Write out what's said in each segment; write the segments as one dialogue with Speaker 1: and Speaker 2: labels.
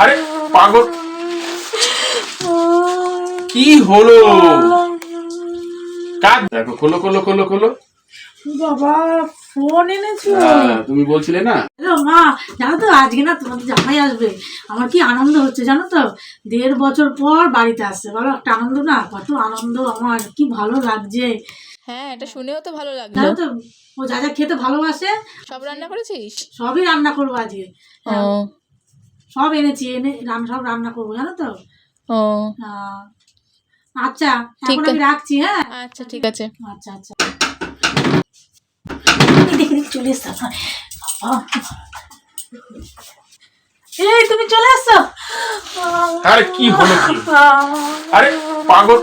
Speaker 1: আরে পাগল, কি হলো? কাজ দেখো, খোলো খোলো খোলো খোলো।
Speaker 2: বাবা ফোন এনেছো?
Speaker 1: তুমি বলছিলে না?
Speaker 2: হ্যালো মা, জানো তো আজকে না তোমাদের জামাই আসবে। আমার কি আনন্দ হচ্ছে জানো তো, 1.5 বছর পর বাড়িতে আসছে। বলো একটা আনন্দ না, কত আনন্দ, আমার কি ভালো লাগছে।
Speaker 3: হ্যাঁ, এটা শুনেও তো ভালো লাগলো।
Speaker 2: জানো তো ও যা যা খেতে ভালোবাসে
Speaker 3: সব রান্না করেছিস?
Speaker 2: সবই রান্না করবো আজকে।
Speaker 3: ও
Speaker 2: সব এনেছি, সব রান্না করবো জানো তো।
Speaker 3: ও
Speaker 2: আহ, আচ্ছা
Speaker 3: ঠিক
Speaker 2: এখন আমি রাখছি। হ্যাঁ
Speaker 3: আচ্ছা, ঠিক আছে।
Speaker 2: আচ্ছা আচ্ছা, দেখে দেখে চলে এসছো। বাবা, এই তুমি চলে এসছো?
Speaker 1: আরে কি হলো কি? আরে পাগল,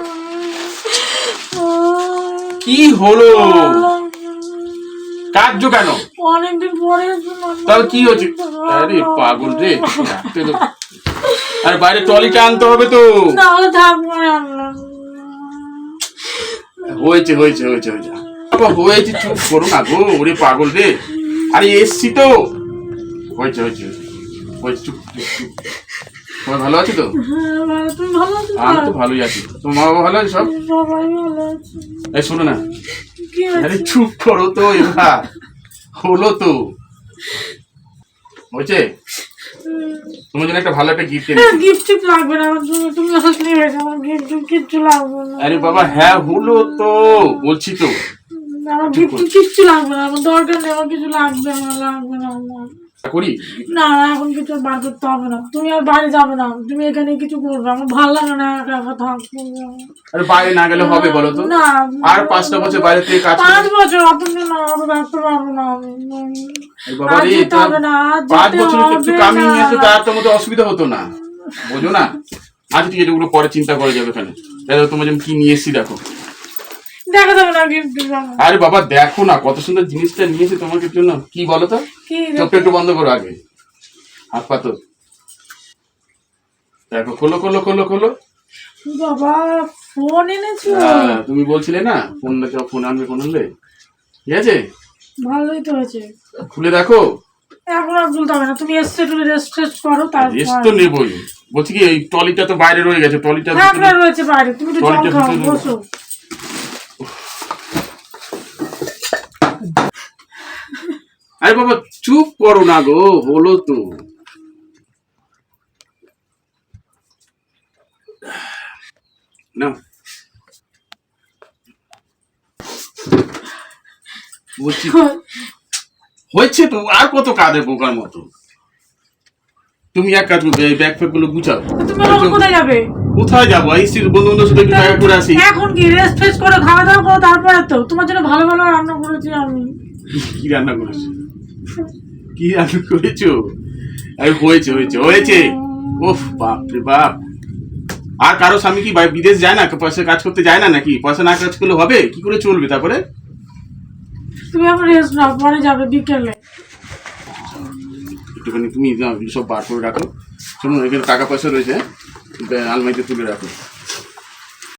Speaker 1: কি হলো? কাজ কেন?
Speaker 2: অনেকদিন পরে
Speaker 1: তাহলে কি হচ্ছে? আরে পাগল রে, রাখতে তো। আরে বাইরে ট্রলিটা আনতে হবে তো।
Speaker 2: না হলে থাকবো না।
Speaker 1: হয়েছে হয়েছে হয়েছে হয়েছে বাবা, হয়েছে, চুপ করো না গো। ওরে পাগল রে, আরে এসছি তো। হয়েছে হয়েছে হয়েছে, চুপ চুপ চুপ। তোমার ভালো আছে তো?
Speaker 2: হ্যাঁ, ভালো। তুমি ভালো আছো তো?
Speaker 1: আমি তো ভালোই আছি। তোমার মা বাবা ভালো আছে সব?
Speaker 2: সবাই ভালো আছে।
Speaker 1: এই শোনো না,
Speaker 2: কি
Speaker 1: আরে
Speaker 2: হয়েছে?
Speaker 1: চুপ করো তো এবার। হলো তো, হয়েছে। তোমার জন্য একটা ভালো একটা গিফট এনেছি।
Speaker 2: গিফট টিফট লাগবে না আমার জন্য, তুমি আসলে হয়েছে, আমার গিফট কিচ্ছু লাগবে না।
Speaker 1: আরে বাবা হ্যাঁ হলো তো, বলছি তো।
Speaker 2: আমার গিফট কিচ্ছু লাগবে না, আমার দরকার নেই, আমার কিছু লাগবে না, লাগবে না আমার।
Speaker 1: করি
Speaker 2: না না, এখন কিছু আর বার করতে হবে না, তুমি আর বাইরে যাবে না, তুমি এখানে কিছু করবে, আমার ভালো লাগে না একা একা থাকতে।
Speaker 1: আরে বাইরে না গেলে হবে বলো তো?
Speaker 2: না,
Speaker 1: আর 5টা বছর বাইরে থেকে কাজ
Speaker 2: 5 বছর অতদিন না, আমি থাকতে পারবো না আমি।
Speaker 1: বাবা
Speaker 2: আর
Speaker 1: রে,
Speaker 2: যেতে হবে না, আর
Speaker 1: 5
Speaker 2: যেতে
Speaker 1: বছর একটু
Speaker 2: হবে
Speaker 1: কামিয়ে নিয়ে আসতো,
Speaker 2: না।
Speaker 1: তার তো মধ্যে অসুবিধা হতো না, বোঝো না? আচ্ছা ঠিক আছে, ওগুলো পরে চিন্তা করা যাবে। এখানে দেখো তোমার জন্য কি নিয়ে এসেছি, দেখো।
Speaker 2: দেখা যাবে না গিফট।
Speaker 1: আরে বাবা দেখো না, কত সুন্দর জিনিসটা নিয়েছি তোমার জন্য। কি বলো তো?
Speaker 2: কি
Speaker 1: চোখটা একটু বন্ধ করো আগে, হাত পাতো। দেখো, খোলো খোলো খোলো খোলো।
Speaker 2: বাবা ফোন এনেছো?
Speaker 1: তুমি বলছিলে না ফোন আনবে, ফোন আনবে। ঠিক আছে,
Speaker 2: ভালোই তো হয়েছে।
Speaker 1: খুলে দেখো।
Speaker 2: এখন আর বলতে হবে না, তুমি এসছে, তুমি রেস্ট টেস্ট করো,
Speaker 1: রেস্ট
Speaker 2: তারপর
Speaker 1: তো নেবই। বলছি কি, এই ট্রলিটা তো বাইরে রয়ে গেছে, ট্রলিটা
Speaker 2: থাকলে রয়েছে বাইরে, তুমি তো জল
Speaker 1: ট্রলিটা
Speaker 2: খাও,
Speaker 1: ভিতরে-
Speaker 2: বসো।
Speaker 1: আরে বাবা চুপ করো না গো, হলো তো। না বলছি, হয়েছে তো, আর কত কাঁদে বোকার মতো। তুমি এক কাজ করবে, এই ব্যাগ ফ্যাগ গুলো গুছাও।
Speaker 2: তুমি এখন কোথায় যাবে?
Speaker 1: কোথায় যাবো? এই বন্ধু বান্ধবের সাথে একটু দেখা করে আসি।
Speaker 2: এখন কি রেস্ট ফেস্ট করো, খাওয়া দাওয়া করো, তারপরে তো তোমার জন্য ভালো ভালো রান্না করেছি আমি।
Speaker 1: কি রান্না করেছো? কি রান্না করেছো? আরে হয়েছে হয়েছে হয়েছে। ওফ বাপ রে বাপ। আর কারো স্বামী কি বিদেশ যায় না, পয়সা কাজ করতে যায় না নাকি? পয়সা না কাজ করলে হবে? কি করে চলবে তারপরে?
Speaker 2: তুমি এখন রেস্ট নাও, পরে যাবে বিকেলে।
Speaker 1: একটুখানি তুমি সব বার করে রাখো। শোনো, এখানে টাকা পয়সা রয়েছে, আলমারিতে তুলে রাখো।